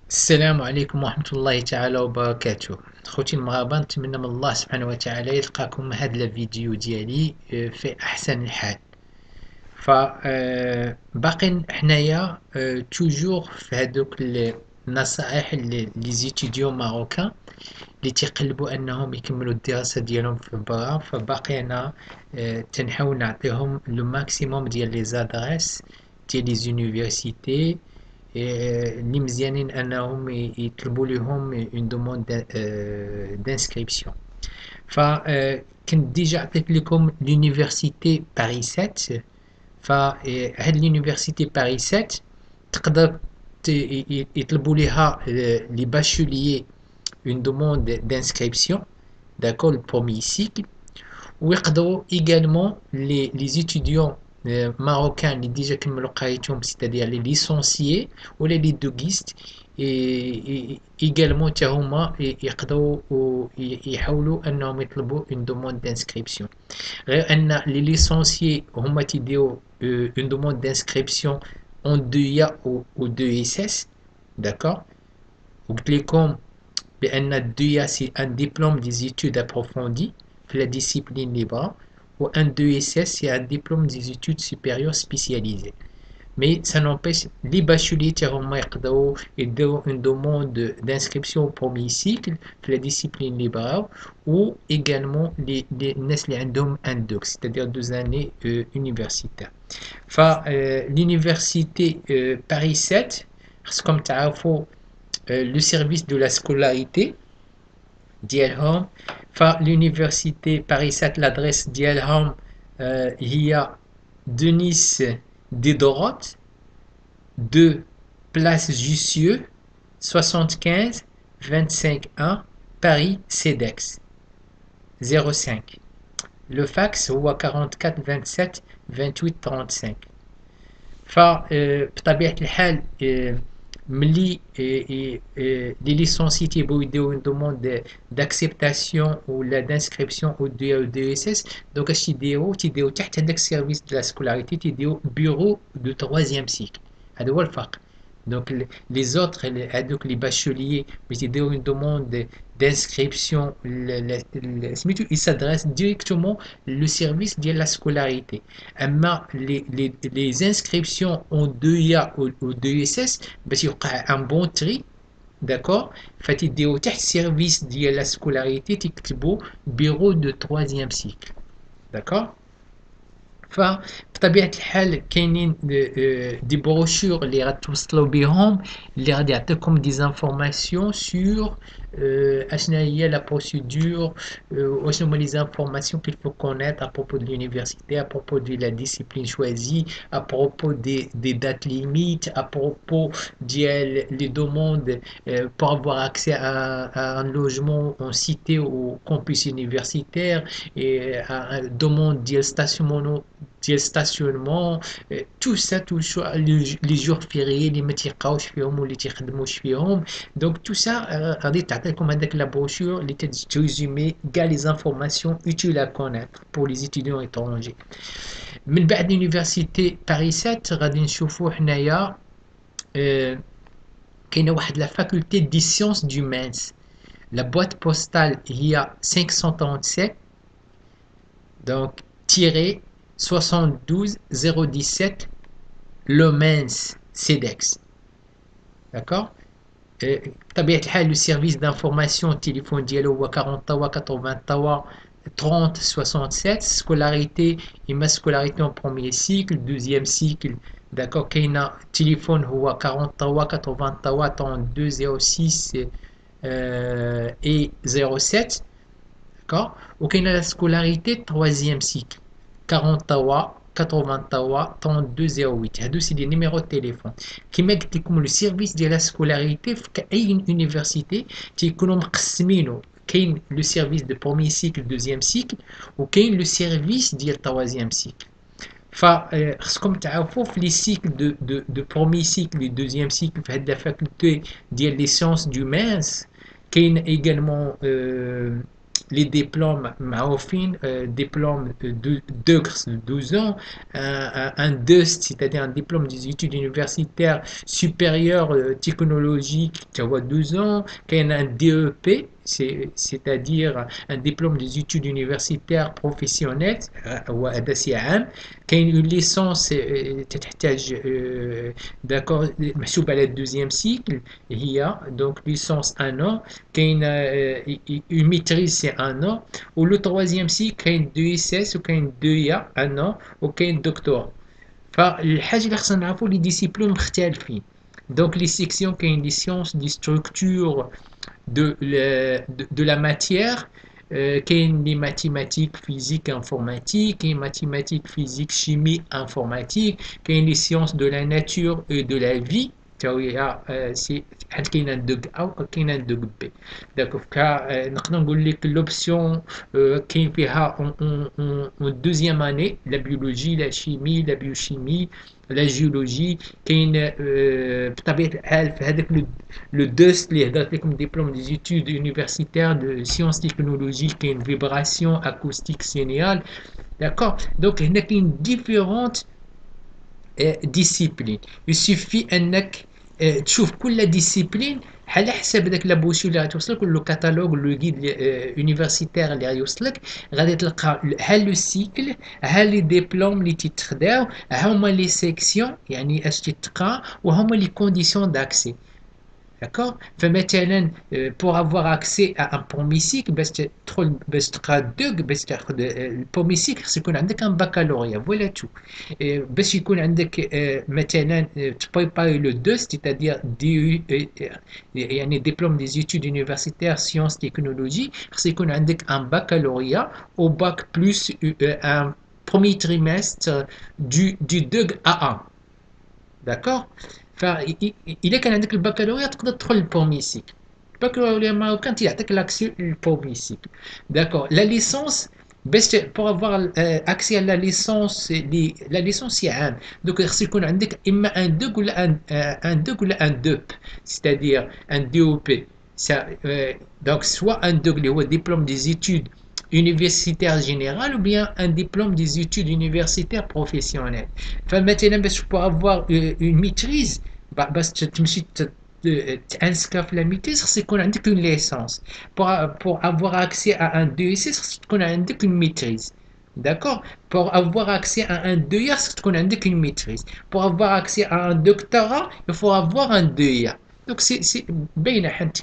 السلام عليكم ورحمة الله تعالى وبركاته. خوتي المغاربة، نتمنى من الله سبحانه وتعالى يلقاكم هاد الفيديو ديالي في أحسن الحال. ف باقي حنايا توجور في هادوك النصائح لي زيتيديون ماروكان اللي تيقلبوا انهم يكملوا الدراسة ديالهم في برا. فباقي انا تنحاول نعطيهم لو ماكسيموم ديال لي زادريس ديال لي زونيفرسيتي اللي مزيانين انهم يطلبوا لهم اون دوموند دانسكريبسيون. فكنت ديجا عطيت لكم لونيفرسيتي باريس 7. فهاد لونيفرسيتي باريس 7 تقدر يطلبوا ليها لي باشوليي une demande d'inscription, d'accord, le premier cycle. ويقدروا également les étudiants marocains اللي ديجا كملوا قرايتهم، c'est-à-dire les licenciés ولا les دوغيست également حتى هما يقدروا يحاولوا انهم يطلبوا une demande d'inscription. غير ان les licenciés هما تيديروا une demande d'inscription en 2A ou 2SS, d'accord. وقلت لكم بأن الدويا سي ان دبلوم دي زيتود ابروفوندي في لا ديسيبلين ليبرا، و ان 2SS سي ان دبلوم دي زيتود سوبيريور سبيسياليزي. مي سا نومبيش لي باشولي تا هما يقدروا يديروا اون دوموند دانسكريبسيون بروميي سيكل في لا ديسيبلين ليبرا، و ايغالمون لي الناس اللي عندهم ان دوك سيتادير 2 années universitaires. ف l'université Paris 7 خصكم تعرفوا le service de la scolarité ديالهم. فالuniversité Paris 7 l'adresse ديالهم هي Denis Diderot 2 place Jussieu 75 25 1 Paris CEDEX 05. Le fax هو 44 27 28 35. فبطبيعة الحال ملي لي ليسونسي تيبغيو يديرو اون دوموند داكسبتاسيون ولا دانسكريبسيون او دي او دي اس اس، دونك اش تيديرو تحت هداك السيرفيس دو لا سكولاريتي تيديرو بيرو دو تروازيام سيكل. هذا هو الفرق. دونك لي زوتر هادوك لي باشوليي ملي تيديرو اون دوموند d'inscription سميتو يسادريس ديريكتومون لو سيرفيس ديال لا سكولاريتي. اما لي انسكريبسيون اون 2A و 2SS باش يوقع ان بون تري، داكور، فتيديرو تحت السيرفيس ديال لا سكولاريتي تكتبو بيرو دو تروازيام سيكل، داكور. فبطبيعة الحال كاينين دي بروشور اللي غتوصلوا بهم اللي غادي يعطيكم دي زانفورماسيون سور اشنا هي لا بروسيدور، واشنو هما لي زانفورماسيون qu'il faut connaître à propos de l'université, à propos de la discipline choisie, à propos des dates limites, à propos des demandes pour avoir accès à un logement en cité ou campus universitaire, et à une demande ديال stationnement. tout ça les jours fériés اللي ما تيقاوش فيهم واللي تيخدموش فيهم. دونك tout ça غادي تعطيكم هذاك لا بروشور اللي تريزومي كاع لي زانفورماسيون utile à connaître pour les étudiants étrangers. من بعد لونيفرسيتي باريس 7 غادي نشوفوا حنايا كاينه واحد لا فاكولتي دي سيونس دو مانس. لا بوات بوستال هي 537 دونك تيري 72 017 Le Mans CEDEX, d'accord. بطبيعة الحال لو سيرفيس دانفورماسيون التليفون ديالو هو 43 83 30 67. سكولاريتي إما سكولاريتي اون بروميير سيكل دوزيام سيكل، داكور. كاينه التليفون هو 43 83 32 06 et 07، داكور. وكاينه لا سكولاريتي تروازيام سيكل 43 83 32 08. هادو سي دي نيميرو تليفون. كما قلت لكم لو سيرفيس ديال لا سكولاريتي في اي يونيفرسيتي تيكونوا مقسمينو، كاين لو سيرفيس دو بروميير سيكل دوزيام سيكل وكاين لو سيرفيس ديال تروازيام سيكل. فخصكم تعرفوا في لي سيكل دو بروميير سيكل و دوزيام سيكل في هاد لا فاكولتي ديال لي سيونس دو مانس كاين ايغالمون les diplômes معروفين diplôme de 12 ans, un DUST, c'est-à-dire un diplôme des études universitaires supérieures technologiques, tu vois 12 ans, كاين un DEP, c'est-à-dire un diplôme des études universitaires professionnelles وهذا سي عام. كاين une licence تحتاج d'accord محسوب على الدوزيام سيكل هي donc licence 1 an. كاين une maîtrise c'est 1 an و le troisième cycle كاين 2 ICS وكاين 2 IA 1 an وكاين دكتوراه. فالحاجه اللي خصنا نعرفوا لي ديسيبلين مختلفين. Donc les sections كاين les sciences des structures de la matière, كاين les mathématiques, physique, informatique, كاين mathématiques, physique, chimie, informatique, كاين les sciences de la nature et de la vie. سي حيت كاين ان دوغ او كاين ان دوغ بي. داكوغ نقدر نقول لك لوبسيون كاين فيها اون دوزيام اني لا بيولوجي لا شيمي لا بيوشيمي لا جيولوجي. كاين بطبيعه الحال في هذاك لو دوست اللي هضرت لكم ديبلوم دي زيتود يونيفرسيتير دو سيونس تكنولوجي كاين فيبراسيون اكوستيك سينيال. داكوغ دونك هنا كاين ديفيرونت ديسيبلين. يسفي انك تشوف كل ديسيبلين على حسب داك لابوسيو اللي غتوصلك لو كاتالوج لو غيد يونيفرسيتير اللي غيوصلك. غادي تلقى ها لو سيكل ها لي ديبلوم اللي تيتخداو ها هما لي سيكسيون يعني اش تتقرا وهما لي كونديسيون داكسي. D'accord. فمثلا pour avoir accès à un premier cycle باش تقرا دوك باش تاخذ البرومي سيكل خص يكون عندك ان بكالوريا فوالا تو. باش يكون عندك مثلا تبريباري لو دو c'est-à-dire دي يعني دبلوم دي études universitaires sciences technologie خص يكون عندك ان بكالوريا au bac plus un premier trimestre du 2 à 1. D'accord. فإذا كان عندك البكالوريا تقدر تدخل البرومي سيكل. البكالوريا الماروكان تيعطيك لاكسي البرومي سيكل. داكور. لا ليسونس باش بور افوار اكسي على لا ليسونس هي عام. دوك خص يكون عندك اما ان دوك ولا ان دوك ولا ان دوب c'est-à-dire ان دي او بي. دونك سوا ان دوك اللي هو ديبلوم دي زيتود universitaire général ou bien un diplôme des études universitaires professionnelles. فمثلا باش pour avoir une maîtrise باش تمشي تانسكر في لا ميتريز خص يكون عندك une licence. pour avoir accès à un DEC خص تكون عندك une maîtrise. D'accord. Pour avoir accès à un 2 خص تكون عندك une maîtrise. Pour avoir accès à un doctorat il faut avoir un 2. Donc c'est باينه حيت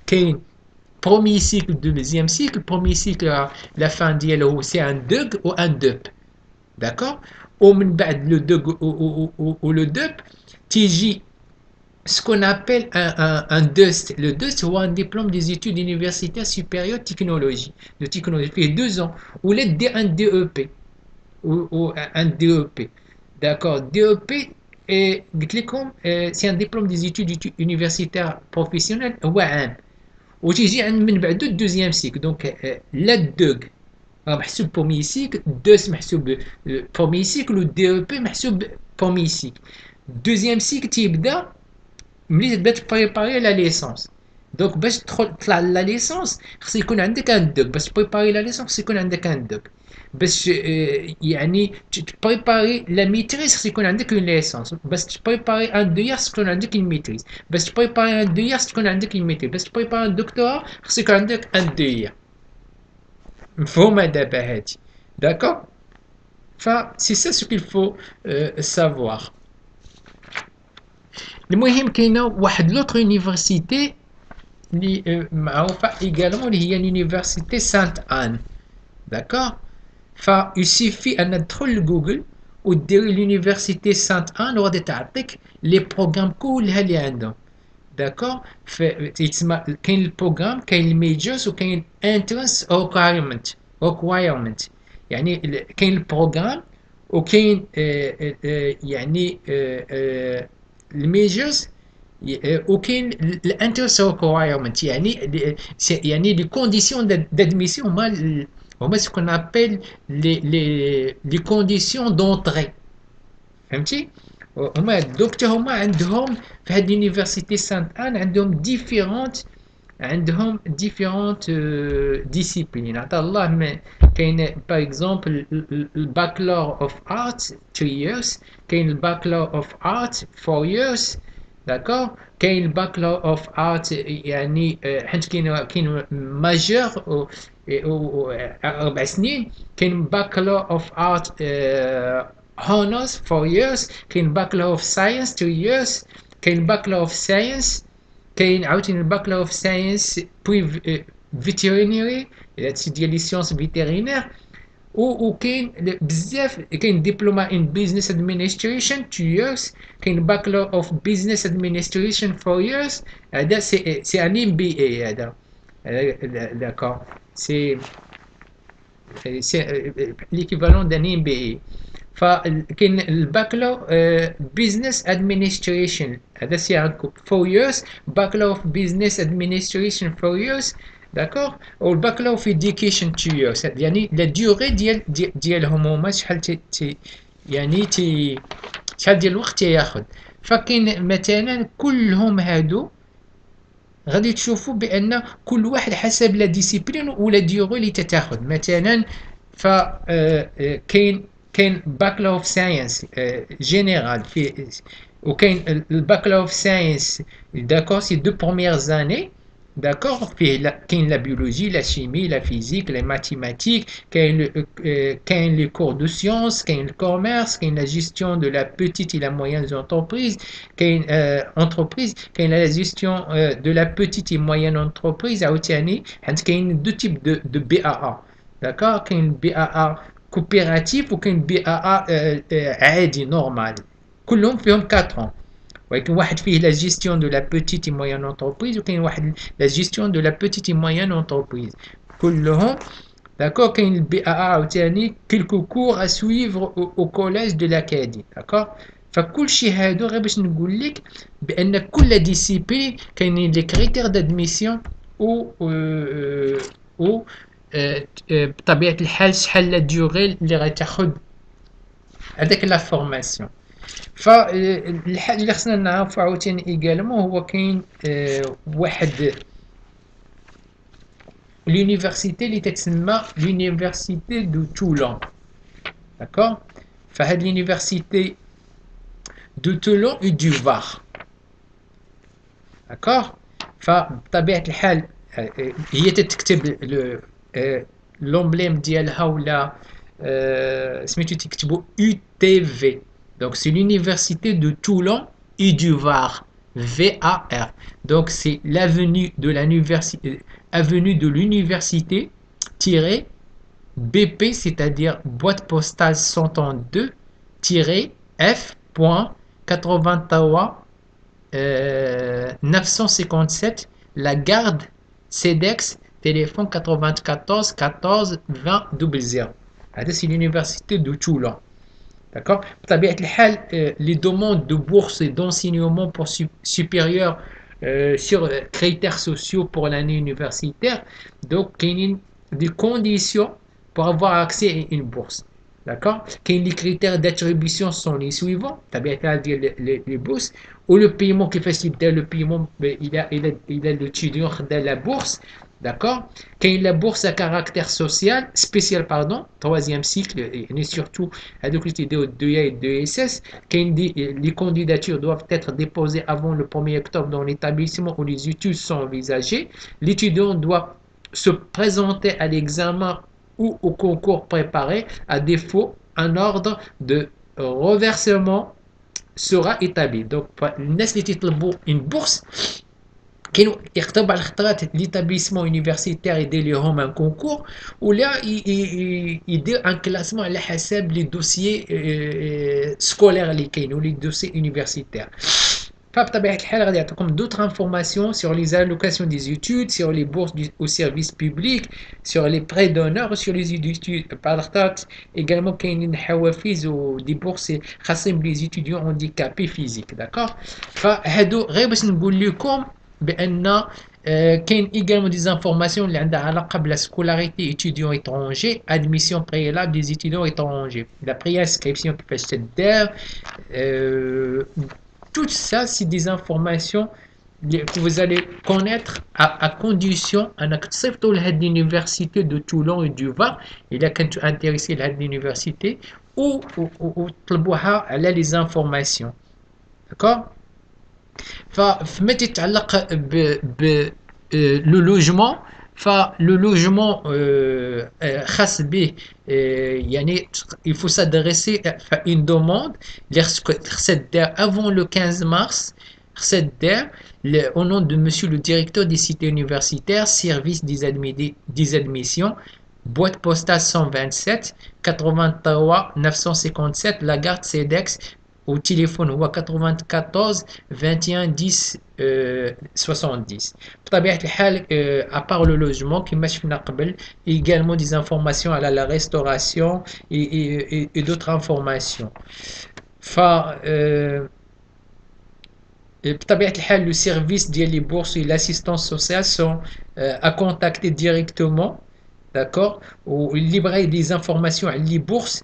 كاين premier cycle, deuxième cycle. Premier cycle, la fin ديالو c'est un DUG ou un DUP. D'accord. ومن بعد le DUG ou le DUP تيجي ce qu'on appelle un DUST. Le DUST هو un diplôme des études universitaires supérieures de technologie fait 2 ans ou un DEP ou un DEP. D'accord. DEP قلت لكم c'est un diplôme des études universitaires professionnelles هو عام وتيجي عند من بعدو الدوزيام سيكل. دونك لا الدوغ محسوب بومي سيكل دوس محسوب بومي سيكل و دي او بي محسوب بومي سيكل. الدوزيام سيكل تيبدا ملي تبدا تبريباري لا ليسونس. دونك باش تطلع لا ليسونس خص يكون عندك ان دوغ. باش تبريباري لا ليسونس خص يكون عندك ان دوغ. باش يعني تبريباري لا ميتريز خص يكون عندك اون ليسونس. باش تبريباري ان دويار خص تكون عندك اون ميتريز. باش تبريباري ان دويار خص تكون عندك اون ميتريز. باش تبريباري ان دكتوراه خص يكون عندك ان دويار. مفهومه دابا هادي؟ داكور. سي سا سو كيل فو سافوار. المهم كاينه واحد لوطر يونيفرسيتي اللي معروفه ايغالمون اللي هي لونيفرسيتي سانت ان. داكور. فيسيفي ان تدخل لجوجل وديري لونيفرسيتي سانت ان وغادي تعطيك لي بروغرام كلها اللي عندهم. داكور. يتسمى كاين البروغرام كاين الميجرز وكاين انترنس ريكوايرمنت. يعني كاين البروغرام وكاين يعني الميجرز وكاين الانترنس ريكوايرمنت. يعني لي كونديسيون دادميسيون هما ce qu'on appelle les conditions d'entrée. فهمتي؟ هما دوك هما عندهم في هاد لونيفرسيتي سانت ان عندهم ديفيرونت عندهم différentes disciplines. عطا الله كاين par exemple الباكلور of arts 3 years، كاين الباكلور of arts 4 years، داكور. كاين الباكلور اوف ارت يعني حيت كاين ماجور 4 سنين. كاين باكلور اوف ارت هونورز 4 years. كاين باكلور اوف ساينس 2 years. كاين باكلور اوف ساينس. كاين عاوتاني الباكلور اوف ساينس فيتيرينري ديال لي سيونس فيتيرينير. وكاين بزاف. كاين دبلوما ان بيزنس ادمنستريشن 2 years. كاين باكلور اوف بيزنس ادمنستريشن 4 years. هذا سي ان ام بي اي هذا. داكور سي ليكيفالون دان ام بي اي. فكاين الباكلور بيزنس ادمنستريشن هذا سي 4 years. باكلور اوف بيزنس ادمنستريشن 4 years، داكوغ. والباكلور في ديكيشن 2 years، يعني لا ديوغي ديالهم هما شحال يعني شحال ديال الوقت تياخد. فكاين مثلا كلهم هادو غادي تشوفوا بان كل واحد حسب لا ديسيبلين ولا ديوغي اللي تتاخد. مثلا ف كاين باكلور اوف ساينس جينيرال في، وكاين الباكلور اوف ساينس داكور سي 2 premières années، داكور. فيه كاين لا بيولوجي، لا شيمي، لا فيزيك، لا ماتيماتيك، كاين لي كور دو سيونس، كاين الكوميرس، كاين لا جيستيون دو لا بوتيت اي لا موين انتربريز، كاين انتربريز، كاين لا جيستيون دو لا بوتيت اي موين انتربريز. عاوتاني حيت كاين دو تيب دو بي ا ا، داكور. كاين بي ا ا كوبيراتيف وكاين بي ا ا عادي نورمال، كلهم فيهم 4 ans. ولكن واحد فيه لا جيستيون دو لا بوتيت اي موين انتربريز، وكاين واحد لا جيستيون دو لا بوتيت اي موين انتربريز، كلهم داكور. كاين البي ا ا عاوتاني كيلكو كور ا سويفر او كوليج دو لاكادي، داكور. فكلشي هادو غير باش نقول لك بان كل ديسيبلين كاينين لي كريتير دادميسيون و بطبيعه الحال شحال لا ديوغي اللي غتاخد هذاك لا فورماسيون. فالحاجه اللي خصنا نعرفو عاوتاني ايغالمون هو كاين واحد l'université اللي تتسمى l'université de Toulon، داكور. فهاد l'université de Toulon et du Var، داكور. فبطبيعه الحال هي تتكتب لومبليم ديالها ولا سميتو تكتبوا يو تي في. Donc c'est l'université de Toulon et du Var, VAR. Donc c'est l'avenue de l'université, avenue de l'université BP, c'est-à-dire boîte postale 132 F.83 957 La Garde, CEDEX, téléphone 94 14 20 00. C'est l'université de Toulon. D'accord. بطبيعة الحال les demandes de bourse et d'enseignement pour supérieur sur critères sociaux pour l'année universitaire. Donc il y a des conditions pour avoir accès à une bourse. D'accord. Les critères d'attribution sont les suivants. Les bourses ou le paiement qui facilite le paiement, il a l'étudiant de la bourse. D'accord. La bourse à caractère social, spécial, pardon, troisième cycle, et surtout à l'école de 2A et 2SS. Les candidatures doivent être déposées avant le 1er octobre dans l'établissement où les études sont envisagées. L'étudiant doit se présenter à l'examen ou au concours préparé. À défaut, un ordre de reversement sera établi. Donc, الناس اللي تطلبوا une bourse كاين يخطب بعض الخطرات ليتابليسمون يونيفرسيتير يدير ليهم ان كونكور ولا يدير ان كلاسمون على حسب لي دوسيي سكولير اللي كاين ولي دوسيي يونيفرسيتير. فبطبيعه الحال غادي يعطيكم دوطر انفورماسيون sur les allocations des études, sur les bourses au service public, sur les prêts d'honneur, sur les études par الخطرات également كاينين حوافز و دي بورس خاصين بلي étudiants handicapés physiques. داكور. فهادو غير باش نقول لكم بان كاين également des informations اللي عندها علاقه بلا سكولاريتي étudiants étrangers, admission préalable des étudiants étrangers, la préinscription كيفاش تدار. Tout ça c'est des informations que vous allez connaître à condition انك تصيفطوا لهاد l'université de Toulon et du Var الا كنتو intéressé لهاد l'université وطلبوها على les informations. d'accord. فما تتعلق ب لو لوجمون، فلو لوجمون خاص به يعني il faut s'adresser à une demande اللي خصها دار avant le 15 mars، خصها دار au nom de monsieur le directeur des cités universitaires, service des admissions, boîte postale 127 83 957 Lagarde CEDEX. Au téléphone هو 94 21 10 70. بطبيعة الحال à part le logement كما شفنا قبل également des informations à la restauration et d'autres informations. ف بطبيعة الحال le service ديال les bourses et l'assistance sociale sont à contacter directement. d'accord. واللي بغى des informations على les bourses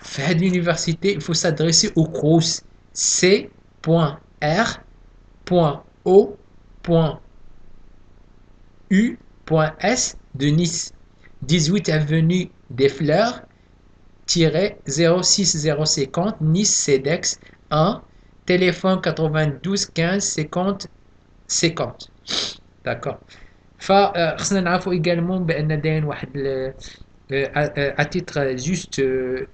في هذه l'université il faut s'adresser au CROUS C.R.O.U.S de Nice, 18 avenue des Fleurs 06050 Nice CEDEX 1, téléphone 92 15 50 50. d'accord. فخصنا نعرفوا également بان داين واحد à titre juste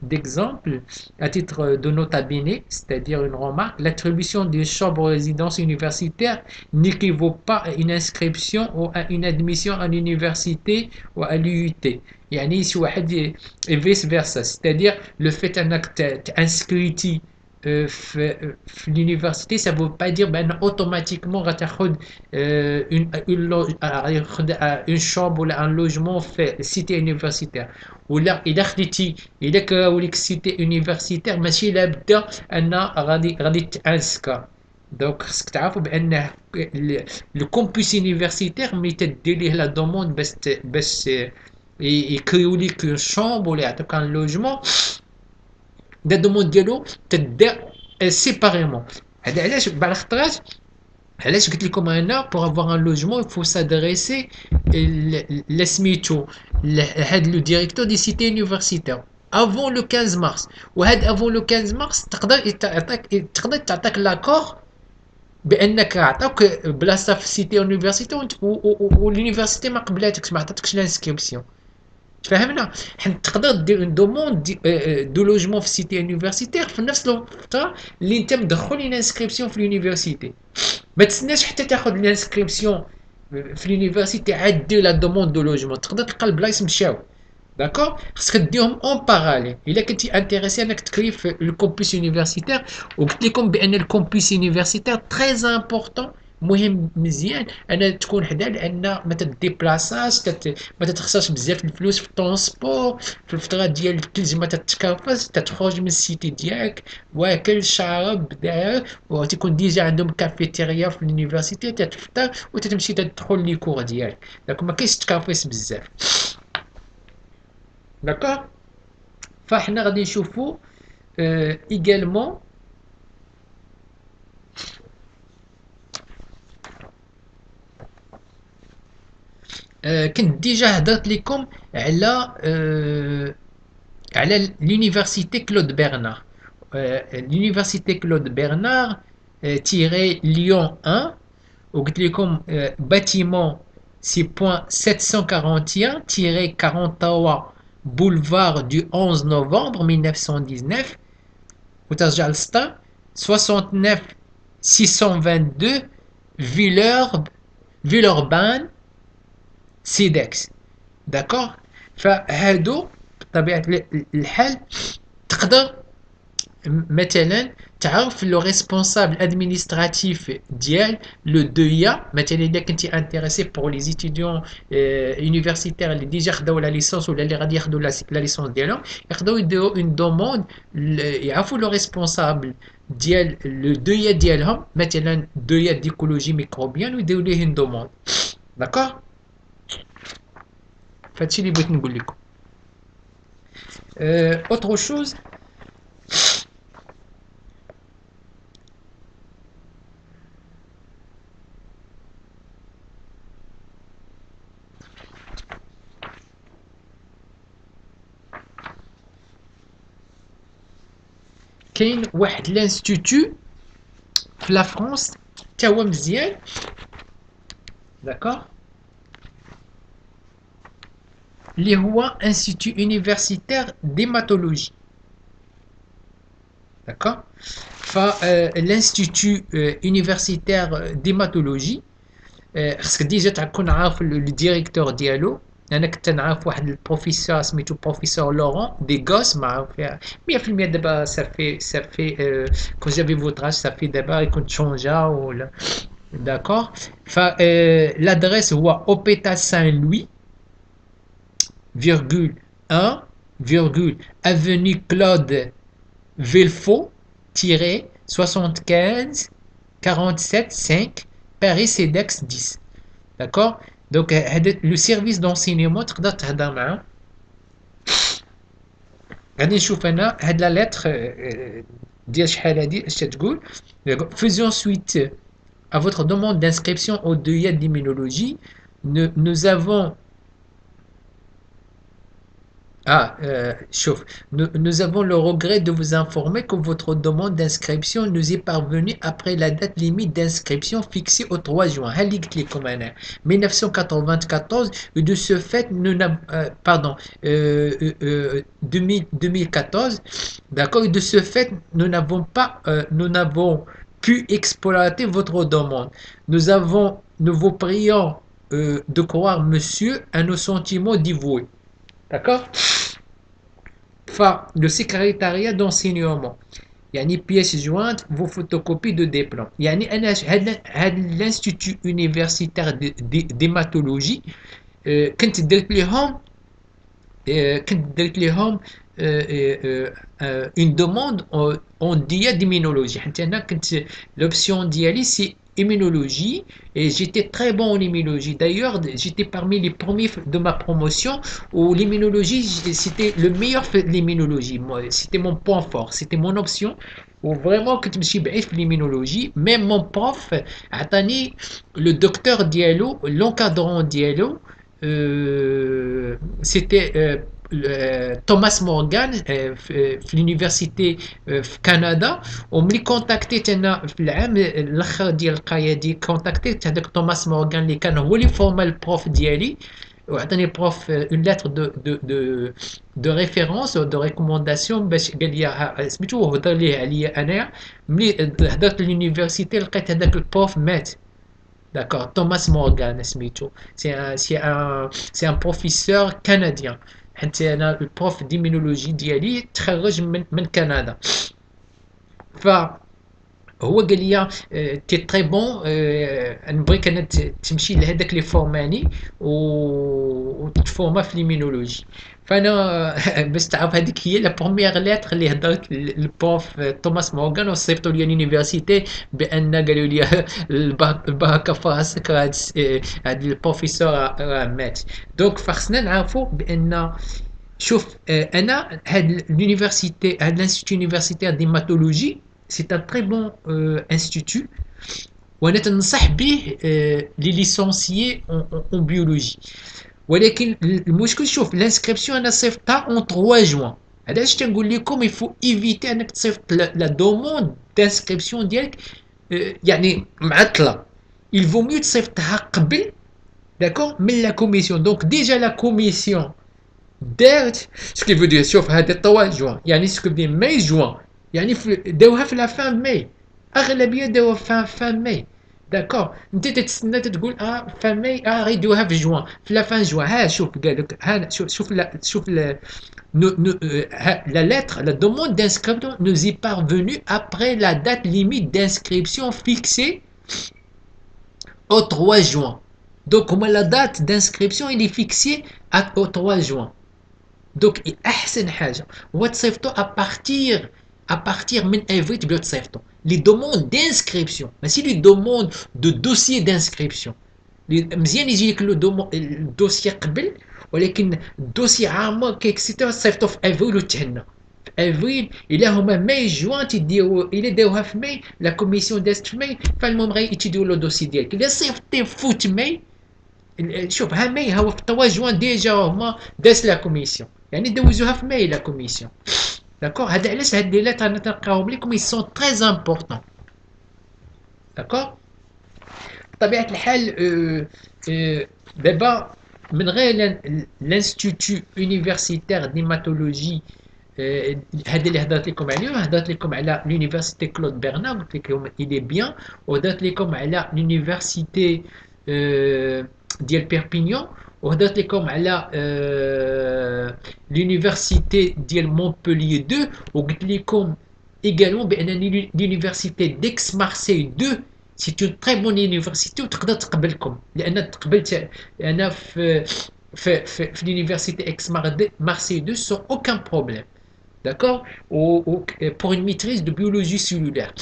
d'exemple, à titre de nota bene, c'est-à-dire une remarque, l'attribution d'une chambre de résidence universitaire n'équivaut pas à une inscription ou à une admission à l'université ou à l'UT. يعني شي واحد et vice versa, c'est-à-dire le fait انك تانسكريتي في l'université ça veut pas dire ben automatiquement غتاخد une chambre ولا un logement في cité universitaire. ولا الا كراوليك cité universitaire ماشي لابد ان غادي تانسكا. دونك خصك تعرفوا بان لو كومبوس يونيفرسيتير ملي تدير ليه لا دوموند باش يكريو ليك اون شامبر ولا يعطيك ان لوجمون، دا دوموند ديالو تدار سيباريمون. هذا علاش بعض الخطرات علاش قلت لكم انا pour avoir un logement il faut s'adresser لسميتو لهاد لو ديريكتور دي سيتي يونيفرسيتير avant le 15 mars. وهاد avant le 15 mars تقدر تعطيك لاكور بانك عطاوك بلاصه في سيتي يونيفرسيتي واليونيفرسيتي ما قبلاتكش، ما عطاتكش لانسكريبسيون. تفهمنا؟ حيت تقدر دير اون دوموند دو لوجمون في سيتي يونيفرسيتير في نفس الفتره اللي انت مدخل لانسكريبسيون في اليونيفرسيتي. ما تسناش حتى تاخذ لانسكريبسيون في اليونيفرسيتي عاد دير لا دوموند دو لوجمون، تقدر تلقى البلايص مشاو. داكور. خصك ديرهم اون باراليل الا كنتي انتريسي انك تكري في الكومبوس يونيفرسيتير. وقلت لكم بان الكومبوس يونيفرسيتير تري امبورطون، مهم مزيان انا تكون حدا، لان ما تديبلاصاش ما تتخسرش بزاف الفلوس في الترونسبور في الفتره ديال الثلج، ما تتكرفس تخرج من السيتي ديالك واكل شارب داير، وتكون ديجا عندهم كافيتيريا في اليونيفرسيتي تتفطر وتتمشي تدخل لي كور ديالك. داك ما كاينش تكرفس بزاف. داكور. فاحنا غادي نشوفوا ايغالمون كنت ديجا هضرت لكم على l'université Claude Bernard. l'université Claude Bernard tiré Lyon 1 وقلت لكم bâtiment 6.741-43 boulevard du 11 novembre 1919 وترجع للسطر 69 622 Villeurbanne سيدكس. داكور. فهادو بطبيعة الحال تقدر مثلا تعرف لو ريسبونسابل ادمينستراتيف ديال لو دويا. مثلا اذا كنتي انتريسي بور لي ستوديون يونيفرسيتير اللي ديجا خداو لا ليسونس ولا اللي غادي ياخذوا لا ليسونس ديالهم، يقدروا يديروا اون دوموند، يعرفوا لو ريسبونسابل ديال لو دويا ديالهم، مثلا دويا ديكولوجي ميكروبيان، ويديروا ليه اون دوموند. داكور. فهادشي اللي بغيت نقول لكم. autre chose كاين واحد لانستيتو في لا فرانس تا هو مزيان داكوغ اللي هو انستيتو يونيفرسيتير ديماتولوجي داكوغ فالانستيتو يونيفرسيتير ديماتولوجي خصك ديجا تكون عارف لو ديريكتور ديالو. انا كنت نعرف واحد البروفيسور سميتو بروفيسور لورون دي غوس معروف فيها 100% دابا صافي كون جافي فوتر صافي دابا يكون تشونجا ولا داكوغ. ف لادريس هو اوبيتال سان لوي virgule 1 virgule avenue Claude Villefort 75 47 5 Paris CEDEX 10. D'accord. Donc le service d'enseignement تقدر تهضر معاه. غادي نشوف انا هاد لا لتر ديال شحال هادي اش تقول. Faisons suite à votre demande d'inscription au DEA d'immunologie. Nous avons nous avons le regret de vous informer que votre demande d'inscription nous est parvenue après la date limite d'inscription fixée au 3 juin 1994 et de ce fait nous n'avons 2014 d'accord et de ce fait nous n'avons pu exploiter votre demande. Nous vous prions de croire monsieur à nos sentiments dévoués. D'accord. Le secrétariat d'enseignement يعني pièces jointes vos photocopies de diplôme يعني أنا هاد l'institut universitaire d'hématologie كنت درت لهم une demande en DEA d'immunologie حتى أنا كنت l'option ديالي c'est immunologie et j'étais très bon en immunologie. D'ailleurs, j'étais parmi les premiers de ma promotion où l'immunologie, c'était le meilleur de l'immunologie. C'était mon point fort, c'était mon option. Où vraiment que je me suis fait l'immunologie. Même mon prof, Atani, le docteur Diallo, l'encadrant Diallo, c'était توماس مورغان في اليونيفرسيتي في كندا وملي كونتاكتيت انا في العام الاخر ديال القايه كونتاكتيت هذاك توماس مورغان اللي كان هو اللي فورما البروف ديالي وعطاني بروف اون لتر دو ريفيرونس دو ريكومونداسيون باش قال لي سميتو هضر ليه عليا انايا ملي هضرت لليونيفرسيتي لقيت هذاك البروف مات. D'accord, Thomas Morgan سميتو c'est un professeur canadien. حتى انا البروف ديمينولوجي ديالي تخرج من كندا فهو قال لي تي تري بون نبغيك انا تمشي لهذاك لي فورماني وتفورما في ليمينولوجي. فانا باش تعرف هذيك هي لا بروميير ليتر اللي هضرت للبروف توماس مورغان وصيفطوا لي اليونيفرسيتي بان قالوا لي البركه في راسك هاد البروفيسور مات. دونك خصنا نعرفوا بان شوف انا هاد اليونيفرسيتي هاد الانستيتو يونيفرسيتير ديماتولوجي c'est un très bon institut وانا تنصح به لي ليسونسيي en biologie. ولكن المشكل شوف الانسكريبسيون انا صيفطها اون 3 جوان. هذا علاش تنقول لكم يفو ايفيتي انك تصيفط لا دوموند دانسكريبسيون ديالك يعني معطله. il vaut mieux تصيفطها قبل داكور من لا كوميسيون. دونك ديجا لا كوميسيون دارت سكي فو دير شوف هذا 3 جوان يعني سكو دير ماي جوان يعني داوها في لا فان ماي اغلبيه داوها فان ماي داكور. انت تتسنى تقول فان ماي غيدوها في جوان في لا فان جوان. ها شوف قال لك ها شوف لا lettre la demande d'inscription nous est parvenue après la date limite d'inscription fixée au 3 juin. Donc la date d'inscription il est fixée au 3 juin. Donc احسن حاجه هو تصيفطو à partir من avril تبداو تصيفطوا les demandes d'inscription ماشي les demandes de dossier d'inscription. مزيان يجي لك الدوسي قبل ولكن الدوسي عامه كيكسيتو تصيفطوا في افريل وتهنى في افريل الا هما ماي جوان تيديروا الا داوها في ماي لا كوميسيون دازت في ماي فالمهم غيتيديروا لو دوسي ديالك. الا صيفطتي فوت ماي شوف ها ماي هو في 3 جوان ديجا هما داز لا كوميسيون يعني دوزوها في ماي لا كوميسيون d'accord. هذا علاش هاد لي lettres انا تنقراهم لكم ils sont très importants, d'accord. بطبيعة الحال دابا من غير الانستيتو يونيفرسيتير ديماتولوجي، هذا اللي هضرت لكم عليه، هضرت لكم على لونيفرسيتي كلود برنار قلت لكم إلي بيان، وهضرت لكم على لونيفرسيتي ديال بيربينيون، وهضرت لكم على لونيفرسيتي ديال مونبوليي 2، وقلت لكم également بان لونيفرسيتي ديكس مارسيل 2 سي اون تري بون يونيفرسيتي وتقدر تقبلكم، لان تقبلت انا في لونيفرسيتي اكس مارسيل 2 سون اوكان بروبليم، d'accord, pour une maîtrise de biologie cellulaire.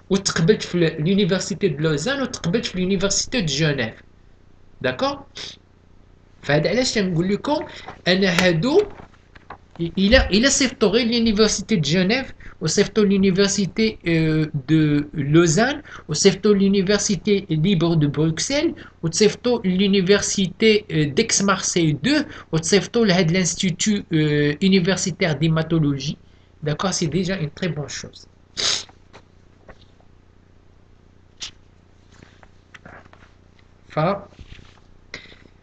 وتقبلت في l'université de Lausanne وتقبلت في l'université de Genève, d'accord. فهذا علاش تنقول لكم انا هادو الى صيفطوا غير l'université de Genève وصيفطوا l'université de Lausanne وصيفطوا l'université libre de Bruxelles وتصيفطوا l'université d'Aix-Marseille 2 وتصيفطوا لهاد l'institut universitaire d'hématologie, d'accord, c'est déjà une très bonne chose.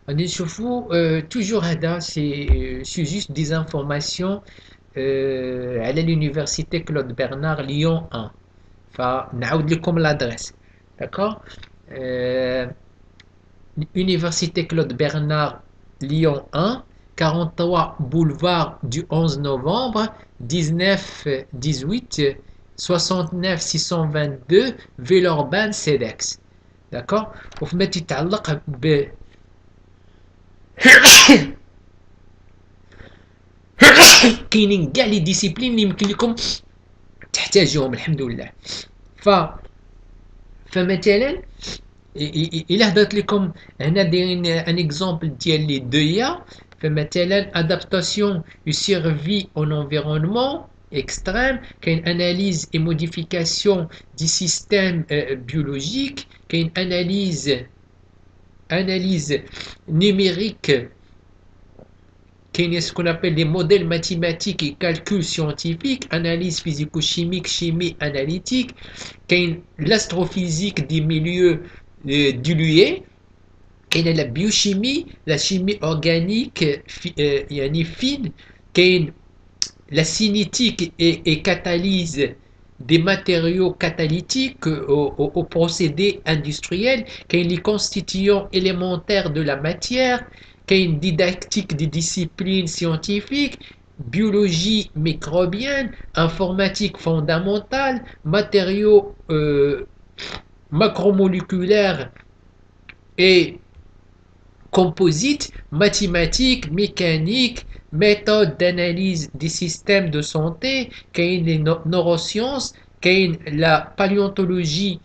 غادي نشوفوا toujours هذا c'est juste des informations على l'université Claude Bernard Lyon 1. فنعاود لكم l'adresse, d'accord. Université Claude Bernard Lyon 1, 43 boulevard du 11 novembre 1918 69 622 Villeurbanne CEDEX, d'accord. وفيما تتعلق ب كاينين كاع لي ديسيبلين اللي يمكن لكم تحتاجوهم الحمد لله. فمثلا الا هضرت لكم هنا دايرين ان اكزومبل ديال لي دويا، فمثلا ادابتاسيون و سيرفي اون انفيرونمون extrême, كاين analyse et modification du système biologique, كاين analyse numérique, كاين ce qu'on appelle les modèles mathématiques et calculs scientifiques, analyse physico-chimique, chimie analytique, كاين l'astrophysique des milieux dilués, كاين la biochimie, la chimie organique يعني fine, كاين la cinétique et catalyse des matériaux catalytiques aux procédés industriels, كاين les constituants élémentaires de la matière, كاين didactique des disciplines scientifiques, biologie microbienne, informatique fondamentale, matériaux macromoléculaires et composites, mathématiques, mécaniques, méthode d'analyse des systèmes de santé, كاين les neurosciences, كاين la paléontologie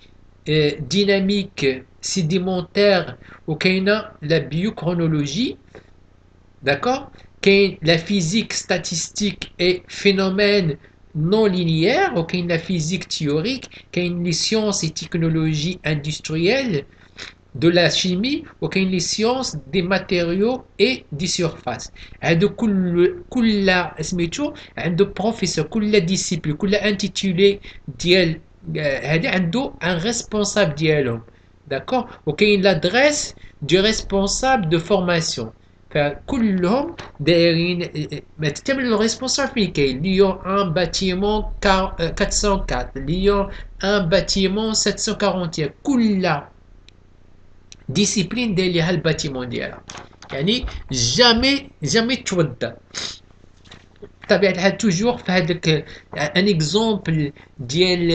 dynamique sédimentaire, ou كاين la biochronologie, d'accord, كاين la physique statistique et phénomènes non linéaires, ou كاين la physique théorique, كاين les sciences et technologies industrielles, de la chimie, وكاين les sciences des matériaux et des surfaces. هادو كل سميتو عنده بروفيسور، كل ديسيبل، كل انتيتولي ديال هادي عنده ان ريسبونسابل ديالهم، داكور. وكاين لادريس دو ريسبونسابل دو فورماسيون، فكلهم دايرين تكتب له ريسبونسابل فين كاين ليون 1 باتيمون 404، ليون 1 باتيمون 741، كل ديسيبلين داير ليها الباتيمون ديالها، يعني جامي تودى. بطبيعة الحال توجور في هذاك ان اكزومبل ديال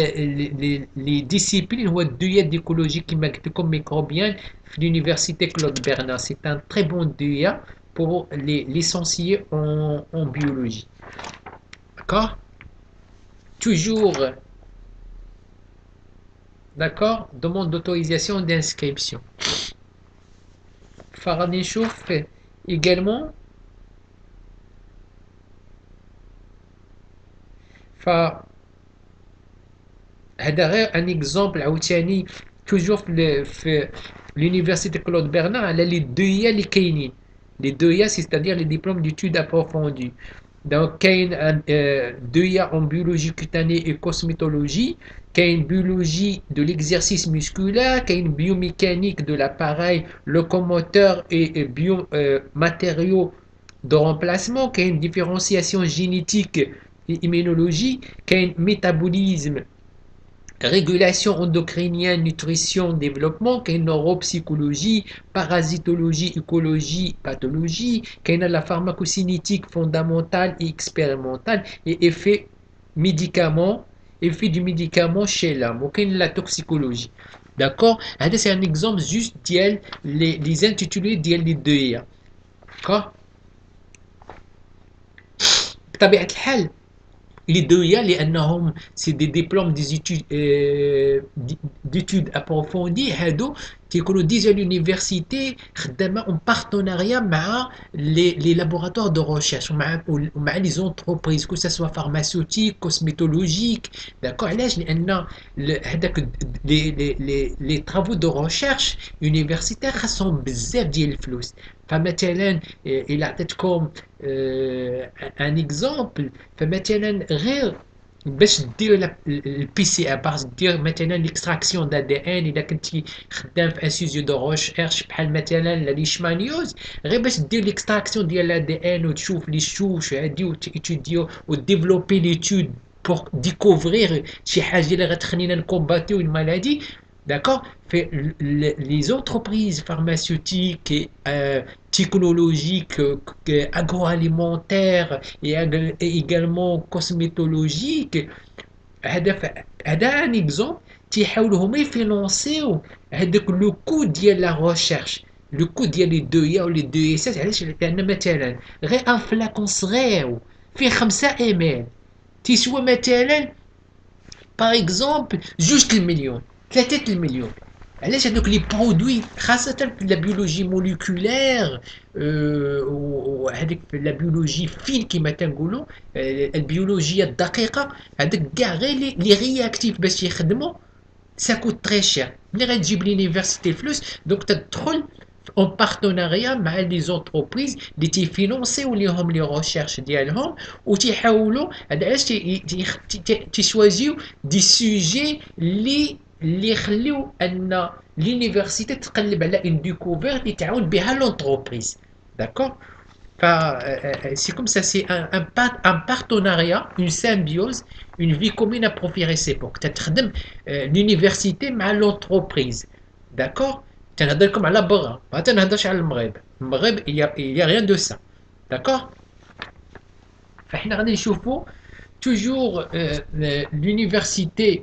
لي ديسيبلين هو الدوية ديكولوجي كما قلت لكم ميكروبيان في l'université Claude Bernard. C'est un très bon DEA pour les licenciés en biologie. D'accord? Toujours, d'accord, demande d'autorisation d'inscription. فغادي نشوف également هذا غير ان اكزومبل عاوتاني توجور في l'université Claude Bernard على لي دويا اللي كاينين. لي دويا سيتادير لي ديبلوم d'études approfondies. Donc كاين DEA en biologie cutanée et cosmétologie, كاين biologie de l'exercice musculaire, كاين biomécanique de l'appareil locomoteur et biomatériaux de remplacement, كاين différenciation génétique et immunologie, كاين métabolisme, régulation endocrinienne, nutrition, développement, qu'il y a neuropsychologie, parasitologie, écologie, pathologie, qu'il y a la pharmacocinétique fondamentale et expérimentale et effet du médicament chez l'homme, ou qu'il y a la toxicologie. D'accord? C'est un exemple juste les intitulés les deux. D'accord? بطبيعة الحال les deux لانهم c'est des diplômes des études d'études approfondies هادو تيكونوا ديجا l'université خدامه en partenariat مع les laboratoires de recherche ومع les entreprises que ça soit pharmaceutique cosmétologique d'accord علاش لان هذاك les travaux de recherche universitaire خاصهم بزاف ديال الفلوس فمثلا الى عطيتكم ان اكزومبل فمثلا غير باش دير البي سي ار باش دير مثلا ليكستراكسيون دا دي ان اذا كنتي خدام في انستيتيو دو ريشيرش بحال مثلا ليشمانيوز غير باش دير ليكستراكسيون ديال لا دي ان وتشوف لي شوش هادي وتيتوديو وديفلوبي ليتود pour découvrir شي حاجه اللي غتخلينا نكومباتيو المالادي. D'accord? Fait, les entreprises pharmaceutiques et technologiques, agroalimentaires et également cosmétologiques, هذا un exemple تيحاولوا هما يفينونسيو هذاك لو كو ديال لا ريشيرش لو كو ديال لي دو يا ولي دو اس علاش لان مثلا غير ان فلاكون صغير فيه 5 ام تيسوى مثلا باغ اكزومبل 2 المليون 3 المليون علاش هذوك لي برودوي خاصة في لا بيولوجي موليكولير وهذيك في لا بيولوجي فين كما تنقولوا البيولوجيا الدقيقة هذاك كاع غير لي رياكتيف باش يخدموا ça coûte très cher ملي غتجيب لينيفرسيتي الفلوس دونك تدخل en partenariat مع لي زونتربريز اللي تيفينونسيو ليهم لي ريشيرش ديالهم وتيحاولوا هذا علاش تيشوازيو دي سوجي اللي يخليو ان لونيفرسيتي تقلب على اون ديكوفيرت اللي تعاون بها لونتربريز داكور ف c'est comme ça c'est un partenariat une symbiose une vie commune à profit réciproque تخدم l'université مع l'entreprise d'accord تنهضر لكم على برا ما تنهضرش على المغرب il y a rien de ça d'accord فاحنا غادي نشوفوا toujours l'université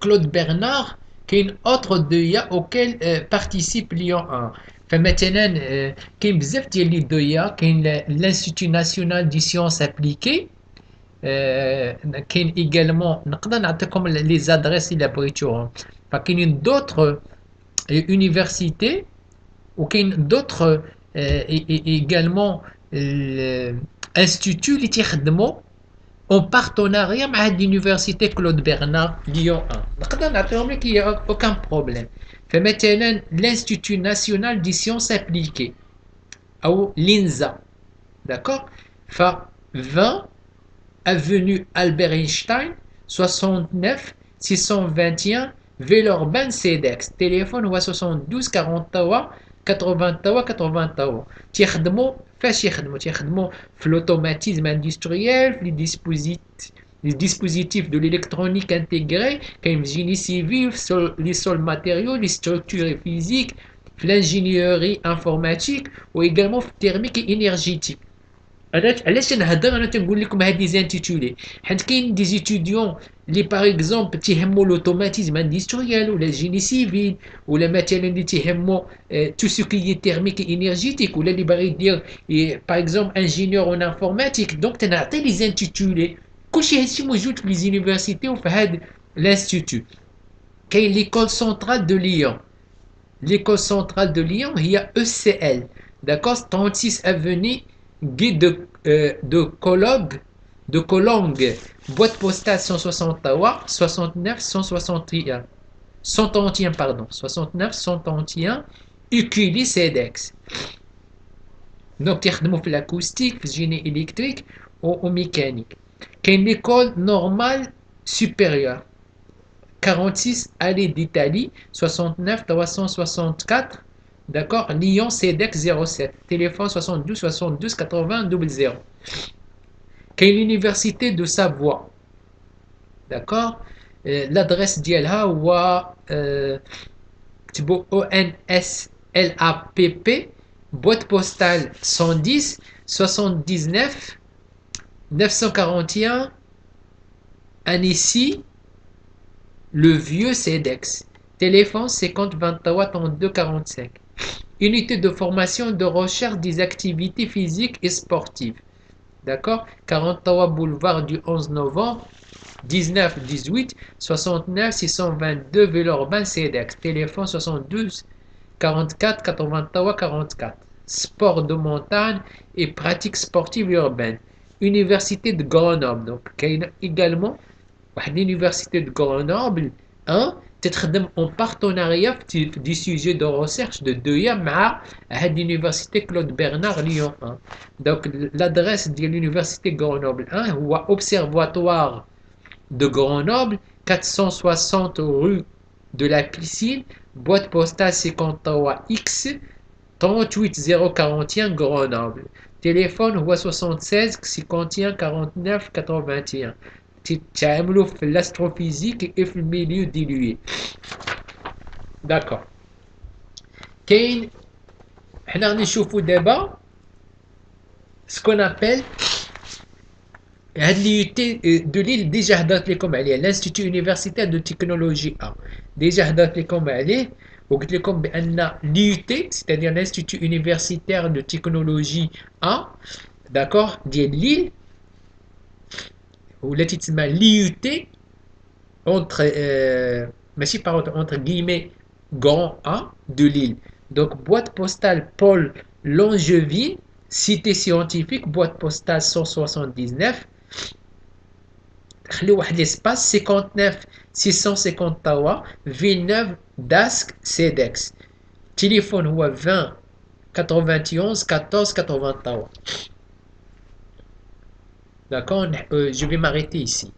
Claude Bernard كاين autre DEA auquel participe Lyon 1 فمثلا كاين بزاف ديال لي DEA كاين l'Institut national des sciences appliquées كاين également نقدر نعطيكم لي زادريس الا بغيتوهم فكاينين d'autres universités وكاين d'autres également instituts اللي تيخدموا en partenariat مع l'université Claude Bernard Lyon 1 نقدر نعطيهم لك il y a aucun problème فمثلا l'Institut national des sciences appliquées ou l'INSA d'accord ف 20 avenue Albert Einstein 69 621 Villeurbanne CEDEX téléphone هو 72 43 83 83 تيخدموا فاش يخدموا في l'automatisme industriel في les dispositifs de l'électronique intégrée كاين في génie civil les sols matériaux les structures physiques في l'ingénierie informatique و également في thermique et énergétique علاش نهضر انا تنقول لكم هاد لي زانتيتولي حيت كاين دي زيتوديون اللي باغ اكزومبل تيهموا لوتوماتيزم اندستريال ولا جيني سيفيل ولا مثلا اللي تيهموا تو سو كي تيرميك انرجيتيك ولا اللي باغي يدير باغ اكزومبل انجينيور اون انفورماتيك دونك تنعطي لي زانتيتولي كلشي هادشي موجود في لي زونيفرسيتي وفي هاد لانستيتو كاين ليكول سنترال دو ليون l'école centrale de Lyon هي ECL d'accord 36 avenue Guy de Cologne, boîte postale 161, 69 161, 131 pardon, 69 131, Uculi CEDEX. Donc تخدموا في l'acoustique, في الجيني électrique ou mécanique. كاين l'école normale supérieure 46 allée d'Italie 69 364. D'accord, Lyon CEDEX 07 téléphone 72 72 80 00. كاين l'université de Savoie. D'accord, l'adresse ديالها هو اكتبوا ONSLAPP boîte postale 110 79 941 Annecy le vieux CEDEX. Téléphone 50 23 32 45. Unité de formation de recherche des activités physiques et sportives. D'accord, 43 boulevard du 11 novembre 19 18 69 622 Villeurbanne CEDEX. Téléphone 72 44 83 44. Sport de montagne et pratiques sportives urbaines. Université de Grenoble. Donc, également l'université de Grenoble, hein, تخدم en partenariat des sujets de recherche de Deuil à l'université Claude Bernard Lyon 1. Donc l'adresse de l'université Grenoble 1 ou observatoire de Grenoble 460 rue de la Piscine, boîte postale 53X 38041 Grenoble. Téléphone هو 76 51 49 81. تعملوا في l'astrophysique et في milieu dilué. D'accord. كاين حنا غادي نشوفوا دابا ce qu'on appelle هاد l'IUT de Lille ديجا هضرت لكم عليه l'Institut universitaire de technologie A. ديجا هضرت لكم عليه وقلت لكم بان l'IUT c'est-à-dire l'Institut universitaire de technologie A, d'accord, ديال Lille والتي تسمى l'IUT entre ماشي par entre guillemets grand A de Lille. Donc boîte postale Paul Langevin, cité scientifique, boîte postale 179. خلي واحد l'espace 59 653 Villeneuve d'Ascq CEDEX. Téléphone هو 20 91 14 83. D'accord, je vais m'arrêter ici.